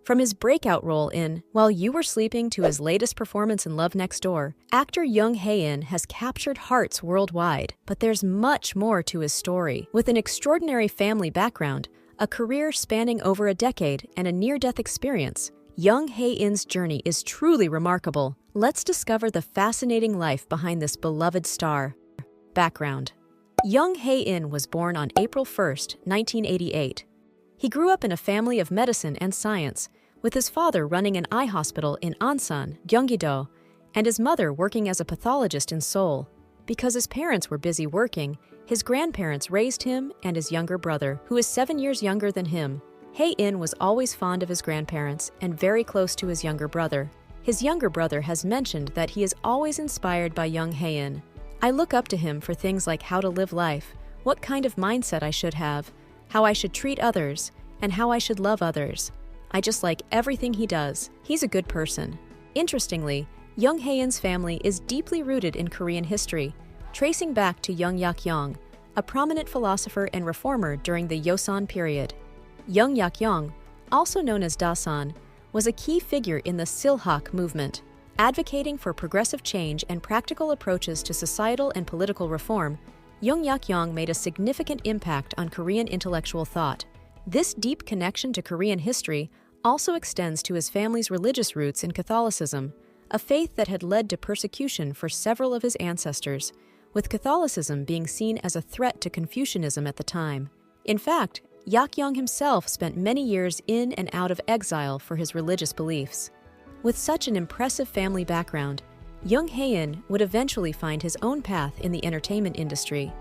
From his breakout role in While You Were Sleeping to his latest performance in Love Next Door, actor Young Hae-in has captured hearts worldwide. But there's much more to his story. With an extraordinary family background, a career spanning over a decade, and a near-death experience, Young Hae-in's journey is truly remarkable. Let's discover the fascinating life behind this beloved star. Background: Young Hae-in was born on April 1, 1988. He grew up in a family of medicine and science, with his father running an eye hospital in Ansan, Gyeonggi-do, and his mother working as a pathologist in Seoul. Because his parents were busy working, his grandparents raised him and his younger brother, who is 7 years younger than him. Hae-in was always fond of his grandparents and very close to his younger brother. His younger brother has mentioned that he is always inspired by Young Hae-in. "I look up to him for things like how to live life, what kind of mindset I should have, how I should treat others, and how I should love others. I just like everything he does. He's a good person." Interestingly, Young Hae-in's family is deeply rooted in Korean history, tracing back to Young Yak-yong, a prominent philosopher and reformer during the Joseon period. Young Yak-yong, also known as Dasan, was a key figure in the Silhak movement, advocating for progressive change and practical approaches to societal and political reform. Young Yak-yong made a significant impact on Korean intellectual thought. This deep connection to Korean history also extends to his family's religious roots in Catholicism, a faith that had led to persecution for several of his ancestors, with Catholicism being seen as a threat to Confucianism at the time. In fact, Yak-yong himself spent many years in and out of exile for his religious beliefs. With such an impressive family background, Young Hae-in would eventually find his own path in the entertainment industry.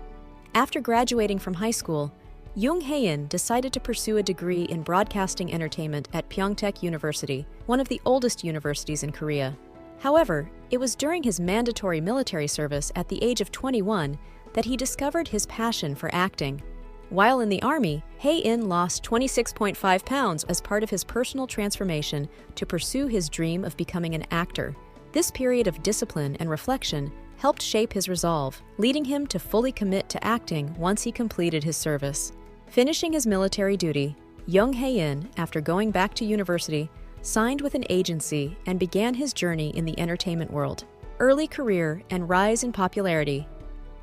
After graduating from high school, Young Hae-in decided to pursue a degree in broadcasting entertainment at Pyeongtaek University, one of the oldest universities in Korea. However, it was during his mandatory military service at the age of 21 that he discovered his passion for acting. While in the Army, Hae-in lost 26.5 pounds as part of his personal transformation to pursue his dream of becoming an actor. This period of discipline and reflection helped shape his resolve, leading him to fully commit to acting once he completed his service. Finishing his military duty, Young Hae-in, after going back to university, signed with an agency and began his journey in the entertainment world. Early career and rise in popularity.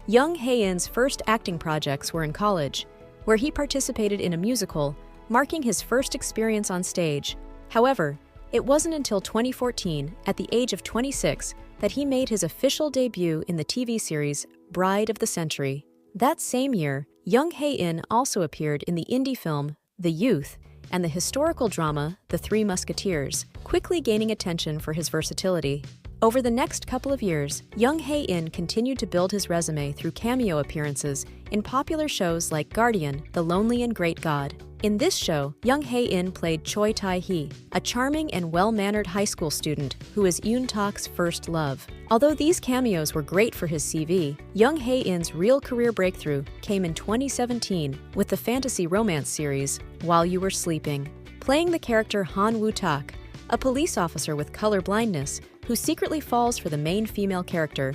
Young Hae-in's first acting projects were in college, where he participated in a musical, marking his first experience on stage. However, it wasn't until 2014, at the age of 26, that he made his official debut in the TV series Bride of the Century. That same year, Young Hae-in also appeared in the indie film The Youth and the historical drama The Three Musketeers, quickly gaining attention for his versatility. Over the next couple of years, Young Hae-in continued to build his resume through cameo appearances in popular shows like Guardian, The Lonely and Great God. In this show, Young Hae-in played Choi Tae-hee, a charming and well-mannered high school student who is Yoon Tak's first love. Although these cameos were great for his CV, Young Hae-in's real career breakthrough came in 2017 with the fantasy romance series While You Were Sleeping. Playing the character Han Woo-tak, a police officer with color blindness who secretly falls for the main female character,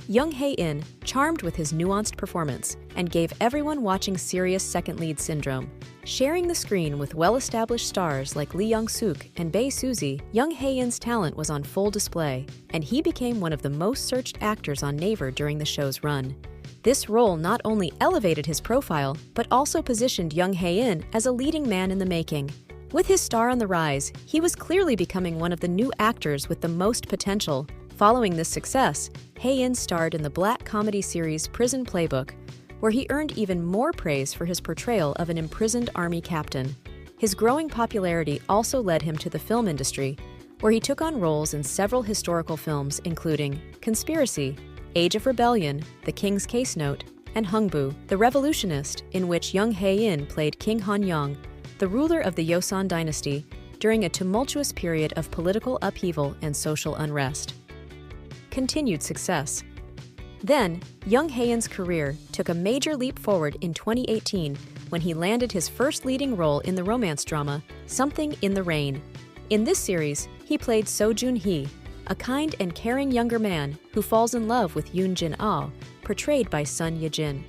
Young Hae-in charmed with his nuanced performance and gave everyone watching serious second lead syndrome. Sharing the screen with well-established stars like Lee Young-suk and Bae Suzy, Young Hae-in's talent was on full display, and he became one of the most searched actors on Naver during the show's run. This role not only elevated his profile, but also positioned Young Hae-in as a leading man in the making. With his star on the rise, he was clearly becoming one of the new actors with the most potential. Following this success, Hae-in starred in the black comedy series Prison Playbook, where he earned even more praise for his portrayal of an imprisoned army captain. His growing popularity also led him to the film industry, where he took on roles in several historical films including Conspiracy, Age of Rebellion, The King's Case Note, and Hungbu, The Revolutionist, in which Young Hae-in played King Han-yong, the ruler of the Joseon dynasty, during a tumultuous period of political upheaval and social unrest. Continued success. Then, Young Hae-in's career took a major leap forward in 2018 when he landed his first leading role in the romance drama Something in the Rain. In this series, he played So Joon-hee, a kind and caring younger man who falls in love with Yoon Jin-ah, portrayed by Sun Ye-jin.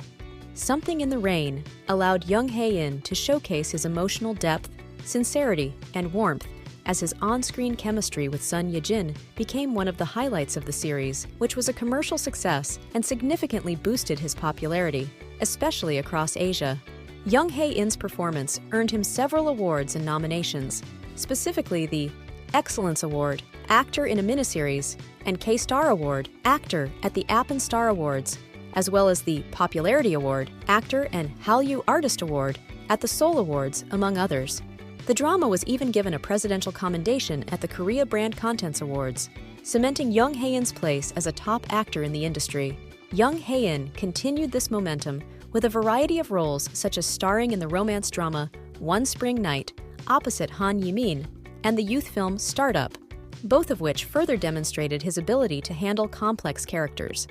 Something in the Rain allowed Young Hae-in to showcase his emotional depth, sincerity, and warmth as his on-screen chemistry with Sun Ye-jin became one of the highlights of the series, which was a commercial success and significantly boosted his popularity, especially across Asia. Young Hae-in's performance earned him several awards and nominations, specifically the Excellence Award, Actor in a Miniseries, and K-Star Award, Actor at the Appen Star Awards, as well as the Popularity Award, Actor and Hallyu Artist Award at the Seoul Awards, among others. The drama was even given a presidential commendation at the Korea Brand Contents Awards, cementing Young Hae-in's place as a top actor in the industry. Young Hae-in continued this momentum with a variety of roles such as starring in the romance drama One Spring Night opposite Han Yi-min and the youth film Startup, both of which further demonstrated his ability to handle complex characters.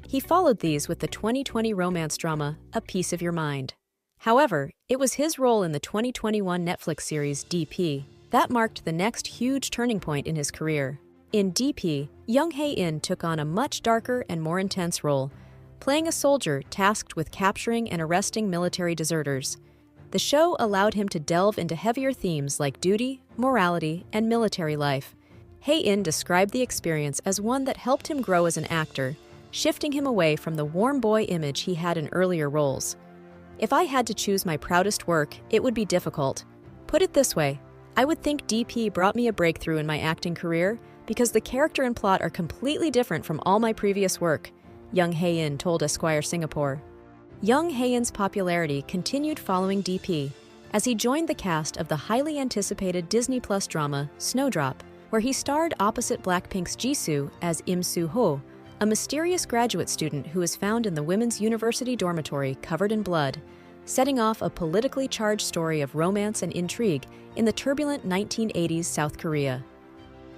He followed these with the 2020 romance drama A Piece of Your Mind. However, it was his role in the 2021 Netflix series DP that marked the next huge turning point in his career. In DP, Young Hae-in took on a much darker and more intense role, playing a soldier tasked with capturing and arresting military deserters. The show allowed him to delve into heavier themes like duty, morality, and military life. Hae-in described the experience as one that helped him grow as an actor, shifting him away from the warm boy image he had in earlier roles. If I had to choose my proudest work, it would be difficult. Put it this way, I would think DP brought me a breakthrough in my acting career because the character and plot are completely different from all my previous work, Young Hae-in told Esquire Singapore. Young Hae-in's popularity continued following DP as he joined the cast of the highly anticipated Disney Plus drama Snowdrop, where he starred opposite Blackpink's Jisoo as Im Soo-ho, a mysterious graduate student who is found in the women's university dormitory covered in blood, setting off a politically charged story of romance and intrigue in the turbulent 1980s South Korea.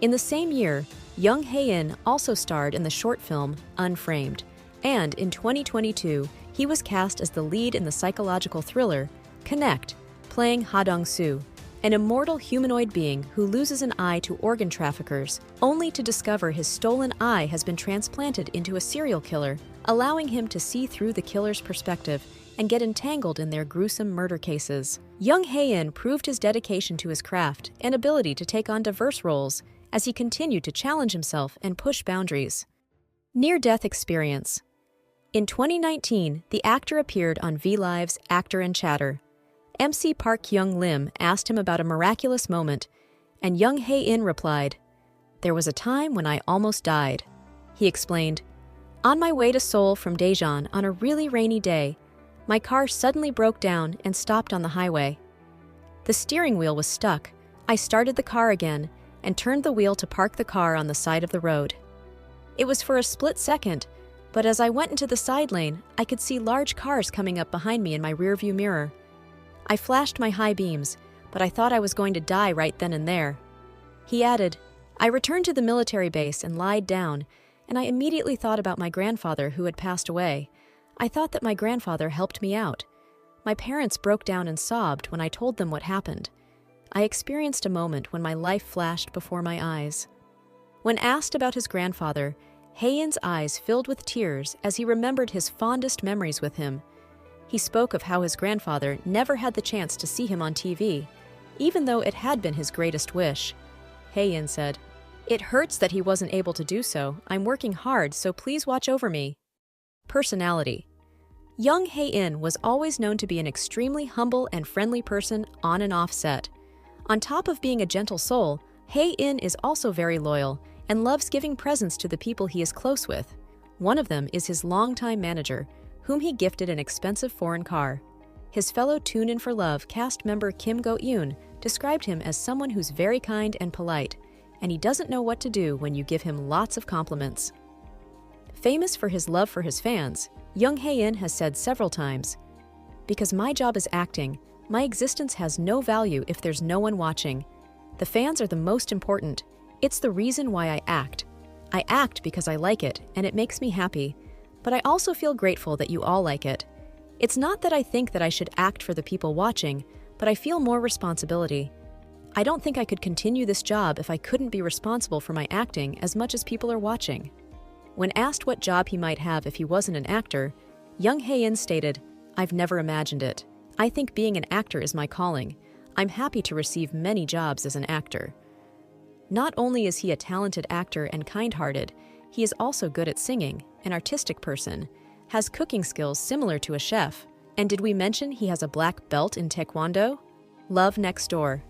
In the same year, Young Hae-in also starred in the short film Unframed, and in 2022, he was cast as the lead in the psychological thriller Connect, playing Ha Dong-soo, an immortal humanoid being who loses an eye to organ traffickers, only to discover his stolen eye has been transplanted into a serial killer, allowing him to see through the killer's perspective and get entangled in their gruesome murder cases. Young Hae-in proved his dedication to his craft and ability to take on diverse roles as he continued to challenge himself and push boundaries. Near-death experience. In 2019, the actor appeared on V-Live's Actor and Chatter. MC Park Hyung-lim asked him about a miraculous moment, and Young Hae-in replied, "There was a time when I almost died." He explained, "On my way to Seoul from Daejeon on a really rainy day, my car suddenly broke down and stopped on the highway. The steering wheel was stuck. I started the car again and turned the wheel to park the car on the side of the road. It was for a split second, but as I went into the side lane, I could see large cars coming up behind me in my rearview mirror. I flashed my high beams, but I thought I was going to die right then and there." He added, "I returned to the military base and lied down, and I immediately thought about my grandfather who had passed away. I thought that my grandfather helped me out. My parents broke down and sobbed when I told them what happened. I experienced a moment when my life flashed before my eyes." When asked about his grandfather, Hae-in's eyes filled with tears as he remembered his fondest memories with him. He spoke of how his grandfather never had the chance to see him on TV, even though it had been his greatest wish. Hae-in said, "It hurts that he wasn't able to do so. I'm working hard, so please watch over me." Personality. Young Hae-in was always known to be an extremely humble and friendly person on and off set. On top of being a gentle soul, Hae-in is also very loyal and loves giving presents to the people he is close with. One of them is his longtime manager, whom he gifted an expensive foreign car. His fellow Tune In for Love cast member Kim Go-eun described him as someone who's very kind and polite, and he doesn't know what to do when you give him lots of compliments. Famous for his love for his fans, Young Hae-in has said several times, "Because my job is acting, my existence has no value if there's no one watching. The fans are the most important. It's the reason why I act. I act because I like it, and it makes me happy. But I also feel grateful that you all like it. It's not that I think that I should act for the people watching, but I feel more responsibility. I don't think I could continue this job if I couldn't be responsible for my acting as much as people are watching." When asked what job he might have if he wasn't an actor, Young Hae-in stated, "I've never imagined it. I think being an actor is my calling. I'm happy to receive many jobs as an actor." Not only is he a talented actor and kind-hearted, he is also good at singing, an artistic person, has cooking skills similar to a chef. And did we mention he has a black belt in Taekwondo? Love Next Door.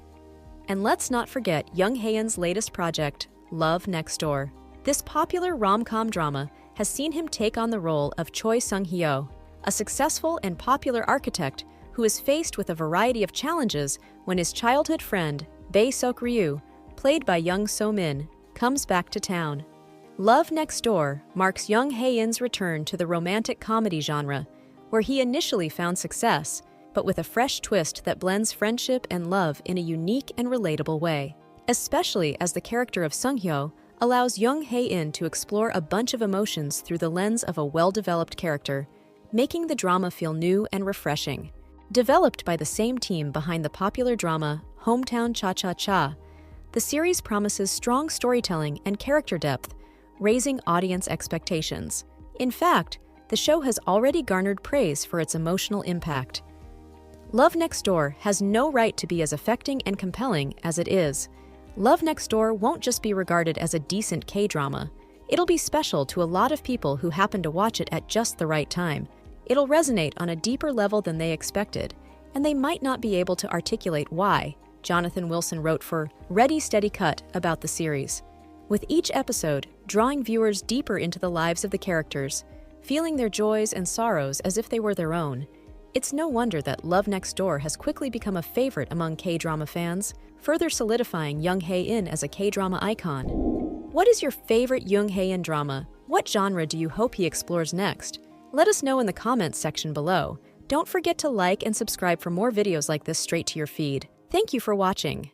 And let's not forget Young Hae-in's latest project, Love Next Door. This popular rom-com drama has seen him take on the role of Choi Sung-hyo, a successful and popular architect who is faced with a variety of challenges when his childhood friend, Bae Sok-ryu, played by Young So-min, comes back to town. Love Next Door marks Young Hae-in's return to the romantic comedy genre, where he initially found success, but with a fresh twist that blends friendship and love in a unique and relatable way. Especially as the character of Sung-hyo allows Young Hae-in to explore a bunch of emotions through the lens of a well-developed character, making the drama feel new and refreshing. Developed by the same team behind the popular drama Hometown Cha-Cha-Cha, the series promises strong storytelling and character depth, raising audience expectations. In fact, the show has already garnered praise for its emotional impact. Love Next Door has no right to be as affecting and compelling as it is. Love Next Door won't just be regarded as a decent K-drama. It'll be special to a lot of people who happen to watch it at just the right time. It'll resonate on a deeper level than they expected, and they might not be able to articulate why. Jonathan Wilson wrote for Ready Steady Cut about the series, with each episode drawing viewers deeper into the lives of the characters, feeling their joys and sorrows as if they were their own. It's no wonder that Love Next Door has quickly become a favorite among K-drama fans, further solidifying Young Hae-in as a K-drama icon. What is your favorite Young Hae-in drama? What genre do you hope he explores next? Let us know in the comments section below. Don't forget to like and subscribe for more videos like this straight to your feed. Thank you for watching.